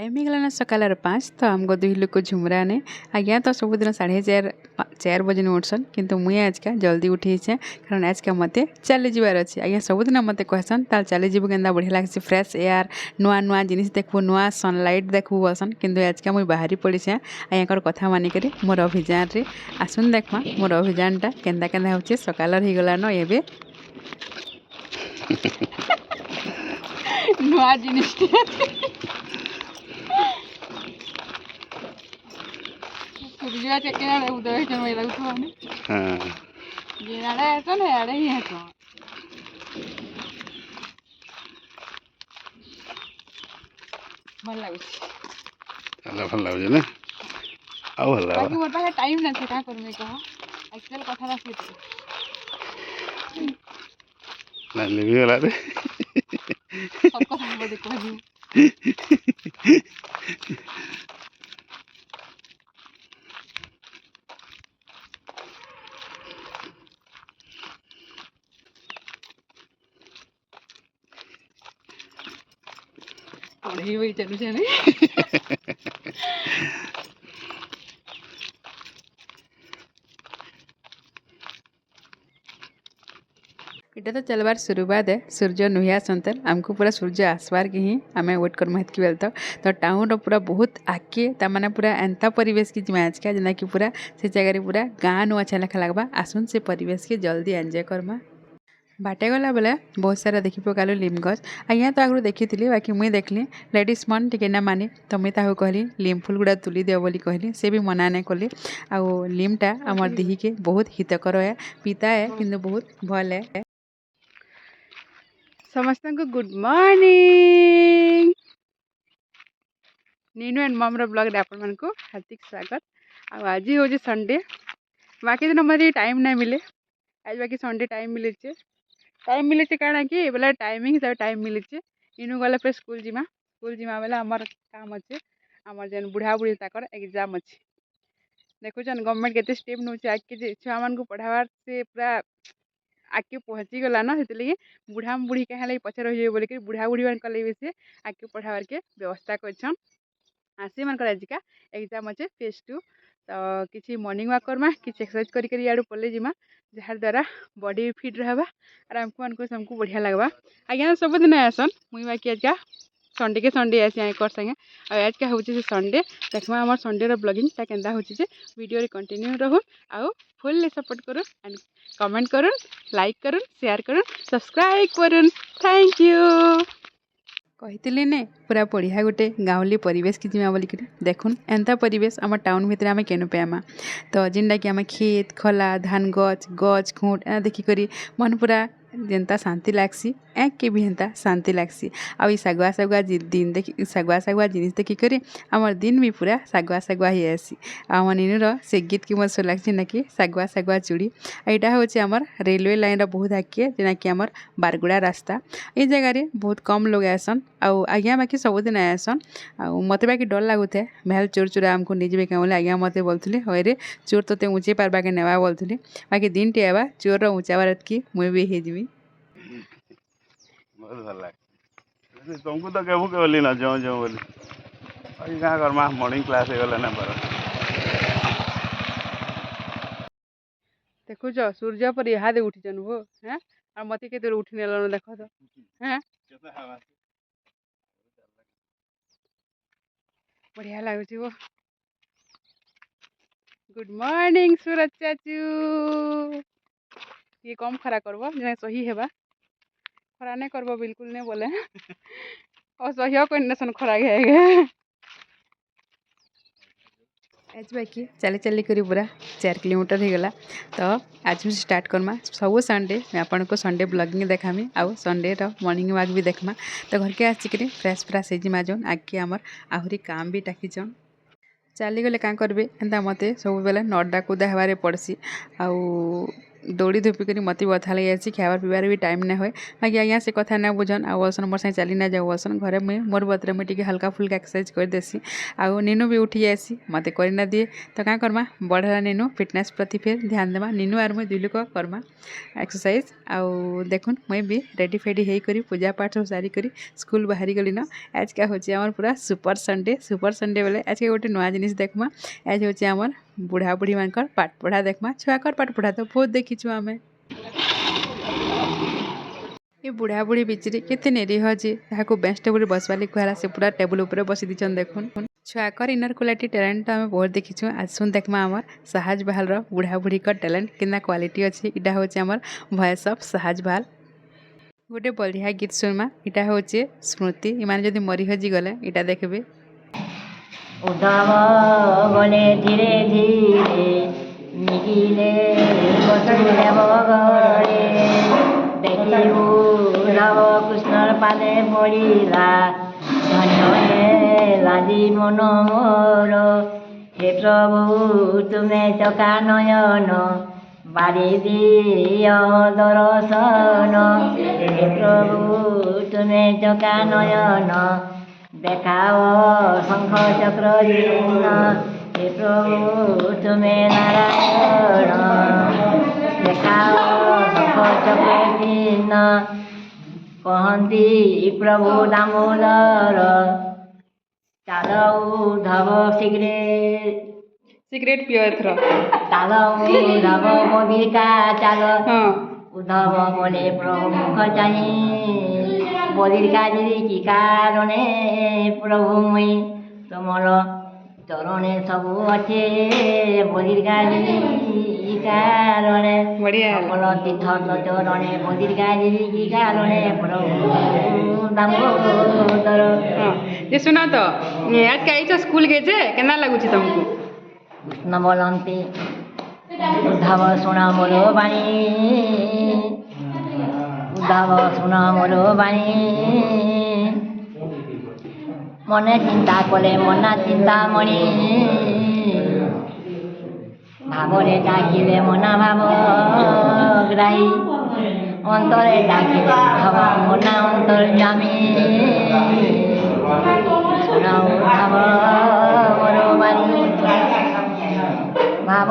Time ହେଇଗଲାନା ସକାଳର 5 ତ ଆମକୁ ଦୁଇ ଲୋକ ଝୁମରାନେ ଆଜ୍ଞା ତ ସବୁଦିନ 4:30 ବଜେ ଉଠସନ୍ କିନ୍ତୁ ମୁଇଁ ଆଜକା ଜଲ୍ଦି ଉଠିଛେ କାରଣ ଆଜକା ମତେ ଚାଲି ଯିବାର ଅଛି ଆଜ୍ଞା ସବୁଦିନ ମତେ କହିସନ୍ ତାହେଲେ ଚାଲି ଯିବୁ କେନ୍ତା ବଢ଼ିଆ ଲାଗ୍ସି ଫ୍ରେଶ୍ ଏୟାର ନୂଆ ନୂଆ ଜିନିଷ ଦେଖବୁ ନୂଆ ସନଲାଇଟ୍ ଦେଖବୁ ବସନ୍ କିନ୍ତୁ ଆଜକା ମୁଇଁ ବାହାରି ପଡ଼ିଛେ ଆଜ୍ଞାଙ୍କର କଥା ମାନିକରି ମୋର ଅଭିଯାନରେ ଆସୁନ୍ ଦେଖମା ମୋର ଅଭିଯାନଟା କେନ୍ତା କେନ୍ତା ହେଉଛି ସକାଳର ହେଇଗଲାନ ଏବେ ନୂଆ ଜିନିଷଟେ सूर्य चेके उदय समय लगुवा जेड़े तो आड़े ही तो भल लगुच भल लगुच ना आ भल बाकी मोर पाखे टाइम ना से का करमे कह एक्चुअल कथा रा से ना लिबी गला रे सब कथा बोले कहू पढ़ी हुई चलू से नहीं इटा तो चलबार शुरुआत है सूर्य नुहिया संतल आमको पूरा सूर्य आसबार के ही आम वेट कर महत्व बेलता तो टाउन पूरा बहुत आगे तमाने पूरा एंता परिवेश की मैच का जेना कि पूरा से जगह पूरा गाँ नु अच्छा लेखा लगवा आसुन से परिवेश के जल्दी एंजॉय करमा बाटे गला बेले बहुत सारा देखी पकालु लिम गछ आज्ञा तो आगु देखी बाकी मुई देखली लेडीज मन टिके ना मानी तो मुई ताहु कहली लिम फुल गुड़ा तुली दियो बोली कहली से भी मना नहीं कली आउ लिमटा आमर देही के बहुत हितकर है पिता है किंतु बहुत भल है समस्त को गुड मॉर्निंग नीनू एंड मम ब्लॉग रे आपण मन को हार्दिक स्वागत आज हूँ संडे बाकी दिन मत टाइम नहीं मिले आज बाकी संडे टाइम मिले कारण कि बोले टाइमिंग हिसाब टाइम मिले इनू गला फिर स्कूल जिमा बेले आमर काम अच्छे आमर जेन बुढ़ा बुढ़ी तक एग्जाम अच्छे देखुन गवर्नमेंट केते स्टेप नौ आगे छुआ मान को पढ़ावार से पूरा आगे पहुँची गला ना से बुढ़ा बुढ़ी क्या लगे पचे रही बोलिक बुढ़ा बुढ़ी मान भी से आगे पढ़ावार के व्यवस्था कर आसी मान आजिका एग्जाम अच्छे फेज 2 तो किसी मॉर्निंग वॉक करमा किसी एक्सरसाइज करी आड़ू पल्ले जिमा जार द्वारा बॉडी फिट रहा और आमको मानक सबको बढ़िया लगवा आज्ञा सब दिन आसन मुई बाकी आजका संडे के संडे आसी कर संगे आज क्या हूँ संडे देखा आम संडे ब्लॉगिंग केन्ता हो वीडियो कंटिन्यू रहूँ आउ फुल्ली सपोर्ट करूँ एंड कमेंट करूँ लाइक करूँ शेयर करूँ सब्सक्राइब करूँ थैंक यू कही ने पूरा बढ़िया गोटे गाँवली परिवेश की जिमा बोलिक देखुन एंता परिवेश आम टाउन भितर आम केनु पामा तो जिनटा कि आम खेत खला धान गच गच खुंट ए देखिक मन पूरा जेनता शांति लागसी एक के भी हेन्ता शांति लागसी आ सगुआ सगुआ दिन देखी सगुआ जिनिस देखिक आमर दिन भी पूरा सगुआ ही आसी आम नीनुर से गीत की मत लगे ना कि सगुआ चूड़ी यहाँ हूँ आमर रेलवे लाइन बहुत आगे जेना कि आमर बारगुड़ा रास्ता ये जगह बहुत कम लोग आसन आज्ञा बाकी सबुदिन आसन मत बाकी डर लगुए महल चोर चोरा आमको निजे क्या बोले आज्ञा मत बोलते हरे चोर तो ऊँचे पार्बा के नेवा बोलते बाकी दिन टे आवा चोर ऊँचा बार की मुई भी हेजी बहुत भल लगे तुमको तो केबू के बोली ना जो जो बोली अभी क्या करमा मॉर्निंग क्लास हो गला ना बार देखुच सूर्य पर इहादे उठिचन वो हैं और मते के उठी नेलन देखो तो हैं बढ़िया लागुची वो गुड मॉर्निंग सूरज चाचू ये कम खरा करबो जे सही हेबा खरा नहीं करबो बिल्कुल नहीं बोले और सही को नसन खरा गए आज बाकी चली चली करी पूरा 4 किलोमीटर हो गला तो आज भी स्टार्ट करमा सब संडे मैं आपन को संडे ब्लॉगिंग देखामी आउ संडे मॉर्निंग वॉक भी देखमा तो घर के आसिक फ्रेश फ्रेश हो जोन आगे आमर आहरी काम भी टाकीचन चली गले क्या करेंगे एंता मत सब बेले नडा कुदा हबारे पड़सी आउ दौड़ी धूपी कर मत बथा लगी जाए खाबार पीबार भी टाइम ना हुए बाकी आज्ञा से कथा ना बुझन आसन मोर साथ चली ना जाऊ आसन घरे मुझे मोर बतरे मुझे हल्का फुल्का एक्सरसाइज कर देसी आउ नीनू भी उठी जासी मत करना दिए तो क्या करमा बढ़ा नीनू फिटनेस प्रति फिर ध्यान देमा नीनू आर मुझे दुई लोक करमा एक्सरसाइज आउ देखुन मुई भी रेडी फेडी होकर पूजा पाठ सब सारी करी स्कूल बाहरी गली न आज क्या होची पूरा सुपर संडे बेले आज के गोटे नुआ जिनिस देखमा आज होची आमर बुढ़ा बुढ़ी मानकर पाठ पढ़ा देखमा छुआकर पाठ पढ़ा तो बहुत देखीचु आमे ये बुढ़ा बुढ़ी बिचरी केते निरीह जे ताहाको बेंच टेबल बसवाली कहला से पूरा टेबल ऊपर बसी दिचन देखुन छुआकर इनर क्वालिटी टैलेंट तो आम बहुत देखीचु आज सुन देखमा आमर साहज बहाल रो बुढ़ा बुढ़ी का टैलेंट कितना क्वालिटी अच्छी इटा होचे आमर वॉइस ऑफ साहज बहाल गोटे बढ़िया गीत सुनमा इटा होचे स्मृति इमाने जदि मरी हजी गले इटा देखबे उद्धव गले धीरे धीरे निगिले वसुदेव गले देखिलु उद्धव कृष्णर पादे पड़िला धन्य हेला जीवन मोर हे प्रभु तुमे चका नयन बारी दिय दर्शन हे प्रभु तुमे चका नयन देखाओ शंख चक्र चिन्ह हे प्रभु तुमे नारायण देखाओ शंख चक्र चिन्ह कहती प्रभु दामोदर चाल उद्धव सिगरेट पियो एथरो चाल उद्धव बबिका चाल उद्धव बोले प्रभु मुख चाही बदिरकाजी की कारणे प्रभु मुई तुमर चरणे सब अच्छे बदिरकाजी कारणे सकल तीर्थ चरणे बदिरकाजी की कारणे प्रभु दामोदर ये सुना तो आज का आइछ स्कूल के जे केना लागुची तुमको कृष्ण बोलंती उद्धव सुना मोर बाणी उद्धव सुना मोर बाणी मने चिंता कले मना चिंता मणि भावरे डाकिले मना भाव ग्राही अंतरे डाकिले उद्धव मना अंतर्यामी सुना उद्धव मोर बाणी भाव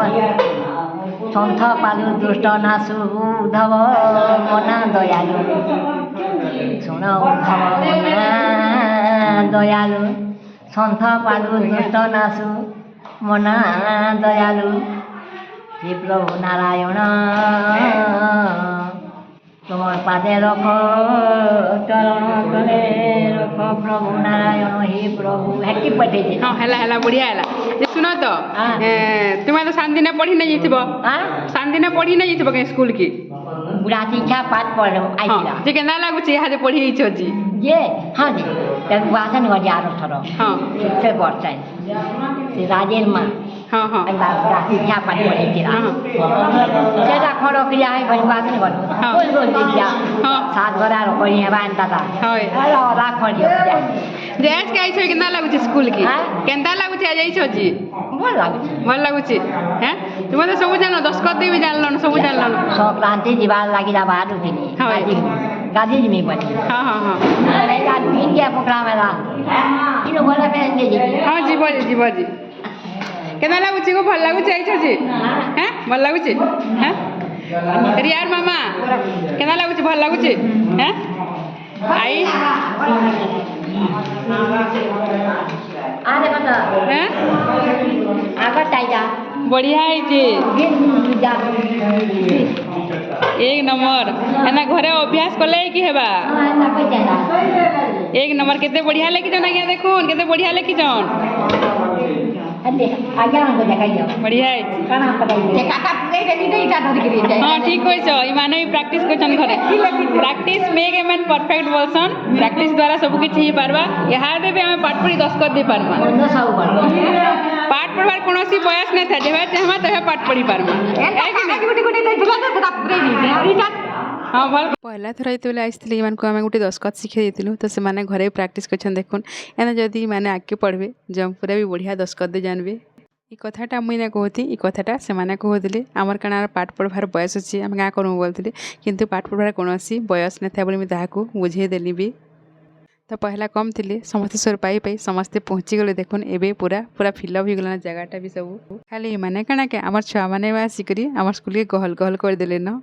सन्थ पालु दुष्ट नासु उद्धव मना दयालु सुन उद्धव मना दयालु सन्थ पालु दुष्ट नासु मना दयालु हे प्रभु नारायण तुमर पादे रख चरण तले रख प्रभु नारायण हे प्रभु हेटी पठे हाँ हैला बढ़िया हैला जे सुनो तो तुम्हें तो शांति ने पढ़ी नहीं जीतबो शांति ने पढ़ी नहीं जीतबो के स्कूल की बुढ़ा शिक्षा पाठ पढ़ आइला जे केना लागु छी हाजे पढ़ी इछो जी ये हाँ जी तब वासन हो जा रहा हाँ से बढ़ता से राजेल माँ हाँ हाँ शिक्षा पाठ पढ़े थिला सेटा खड़ो क्रिया है भगवान गर्नु कोई रोज विद्या सात घरा रो कोई हेबान दादा हाय अरे राख खड़ियो जे आज के आइछो केना लागु छी स्कूल की केनता लागु छी आज आइछो जी भल लागु छी हैं तुम तो सब जानो दस्खत देबी जानलो सब जानलो संक्रांति दिवाल लागिला बाहर उठिनी गाजी जी में बनी हाँ हाँ हाँ अरे का दिन क्या प्रोग्राम है ला इनो बोला पहन के जी हाँ जीव जी केना लागु छी को भल लागु छी आइछो जी हैं भल लागु छी हैं रियार मामा केना लागु छी भल लागु छी हैं आई आने कत हैं आगा टाइजा बढ़िया है जी एक नंबर एना घरे अभ्यास कले कि हेबा एक नंबर केते बढ़िया लेखि जन आज्ञा देखुन केते बढ़िया लेखि जन आज्ञा हमको देखाइयो बढ़िया है काना पकाइयो जे काका पूरे देली नहीं जा धरि करी जाय हां ठीक होय छ ई माने प्रैक्टिस करछन घरे practice make a man perfect बोलसन प्रैक्टिस द्वारा सब किछ ही पारबा यहां देबे हम पाठ पढ़ी 10 कर दे पारबा न सब पाठ पढ़वार कोनोसी बयस नै था जेबे हम तहे पाठ पढ़ी पारबा गुटी गुटी दे दुला दे पूरे नहीं हाँ भल पहला थर ये आसती मान को आम गोटे दस्खत शिखे देलु तो से घरे प्रैक्टिस कर देखुन एना जदि मैंने आगे पढ़े जब पूरा भी बढ़िया दस्खत दे जानवे ई कथाटा मुई ना कहती ई कथाटा से कहते आमर काना पाठ पढ़वार बयस अच्छी आम क्या करूँ बोलते किंतु पाठ पढ़वार कौन बयस न था मुझे ताकू बुझेदेली भी। तो पहला कम थे समस्ते स्वर पाई समस्ते पहुँची गले देखुन एबे पूरा पूरा फिलअप हो गला जगहटा भी सब खाली माने काना के आमर छुआ मैंने आसिक आम स्कूल के गहल गहल करदे न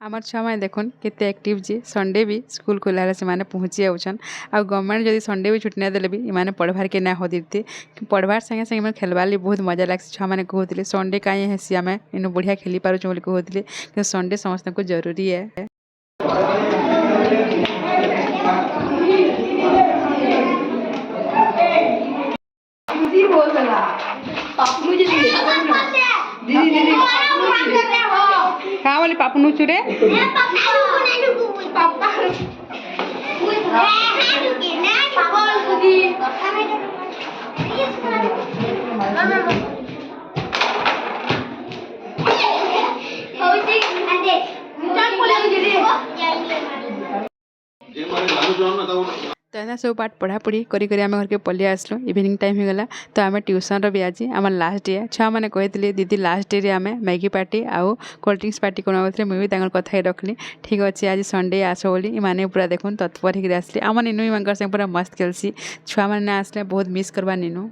आमर छुआ मैंने देखुन केते एक्टिव जे संडे भी स्कूल खोला से माने पहुँची जाऊन आ गवर्नमेंट जब संडे भी छुट्टी ना देले भी इमाने पढ़वार के ना होते पढ़वार संगे संगे खेलवार बहुत मजा लगे छुआ मैंने कहते संडे कहीं हेसी आम इन बढ़िया खेली पार्छ बोली कहते कि संडे समस्त को जरूरी है। कहाँ वाली पापू नुचू रे तो एना सब पाठ पढ़ापढ़ी करी आम घर के पलि आसलु इवनिंग टाइम हो गला तो आम ट्यूशन भी आज आम लास्ट डे छुआ मैंने कहते दीदी लास्ट डे आम मैगी पार्टी आउ कोल्ड ड्रिंक्स पार्टी कौन बोलते मुझे भी कथा रखली ठीक अच्छे आज संडे आस बोली इमाने पूरा देखुन तत्पर होकर आसली आम निनू इमान संगे पूरा मस्त खेलसी छुआ मैंने आसले बहुत मिस करवा निनू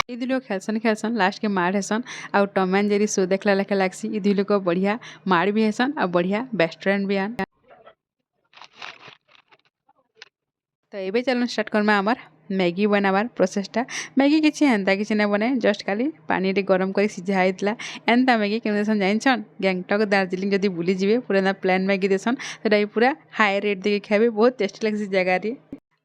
ई दुई लोग खेलसन लास्ट के मार हेसन आउ टॉम एंड जेरी शो देखला लेखा लागसी ई दुई लोग बढ़िया मार भी हेसन और बढ़िया बेस्ट फ्रेंड भी आन। तो ये चलो स्टार्ट करमा आमर मैगी बनाबार प्रोसेसटा मैगी किसी एंता किसी ना बने जस्ट खाली पानी रे गरम कर सिझा होता एंता मैगी केम देसन जानछन गैंगटक दार्जिलिंग जदि बुली जीवे पूरा प्लेन मैगी देसन तो पूरा हाई रेट देके खाइबे बहुत टेस्टी लगे जगह रे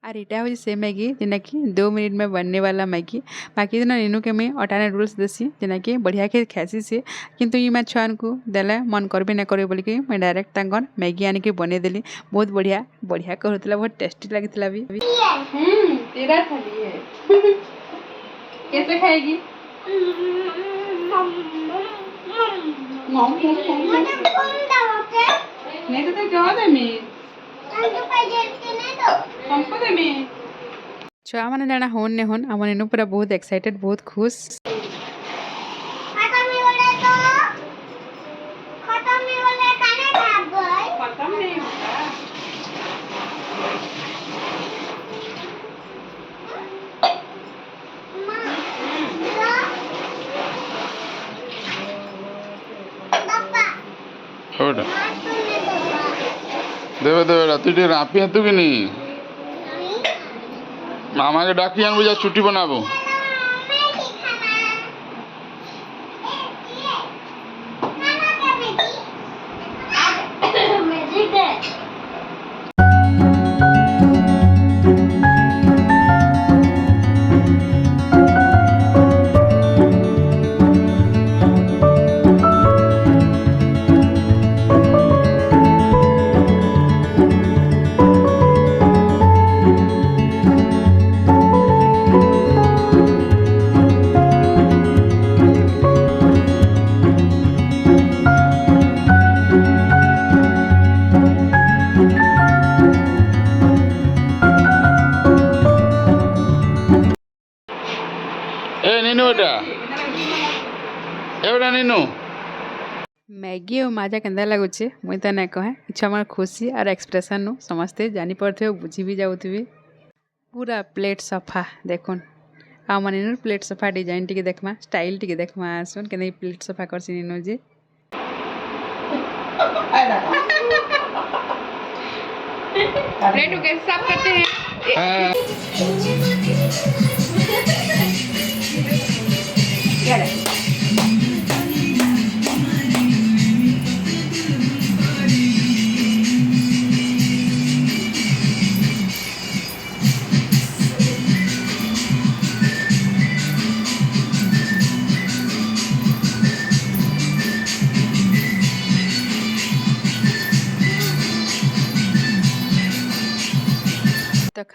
और यहाँ हूँ से मैगी जेना कि 2 मिनट में बनने वाला मैगी बाकी दिन इनू के मैं अटाने रूल्स देसी जेना कि बढ़िया के खासी से किंतु ये मैं छुआ को देला मन करबे ना करे बोलिकी मैं डायरेक्ट तांगन मैगी आने के बने देली बहुत बढ़िया बढ़िया कहूला बहुत टेस्टी लगता भी तेरा थाली है कैसे खाएगी नहीं तो क्या दे मैं छुआ मैंने जाना होन ने होन आम इनू पूरा बहुत एक्साइटेड बहुत खुश देवे देवे तु टे रापी हेतु कि नहीं मामा के डाकी आन बुझा छुट्टी बनाबो मैगी और मजा केंदा लगुचे मुई तो ना कहे छुआ खुशी और एक्सप्रेशन नु समस्ते जानी पड़े बुझी भी जाऊे पूरा प्लेट सफा देखुन आम इन प्लेट सफा डिजाइन टी देखमा स्टाइल टी देखमा आसुन के प्लेट सफा कर जे प्लेट को कैसे साफ करते हैं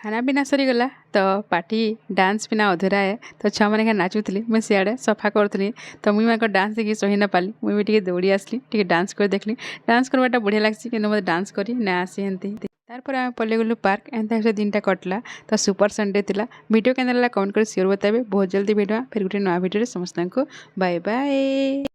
खाना पीना सरीगला तो पार्टी डांस पिना अधूरा है तो छुआ मैंने नाचुली मुझे सियाड़े सफा करी तो मुझे डांस देखिए सही ना पाली मुझे भी दौड़ी आसली टे डांस कर देखली डांस करवाटा बढ़िया लग्सी कि मतलब डांस करी ना आसी एमती तारपर आम पल्ले गलु पार्क एंता दिनटा कटला तो सुपर संडे थिला वीडियो केना कमेंट कर शेयर बताबे बहुत जल्दी भिडियो फिर गोटे नया वीडियो समस्त को बाय बाय।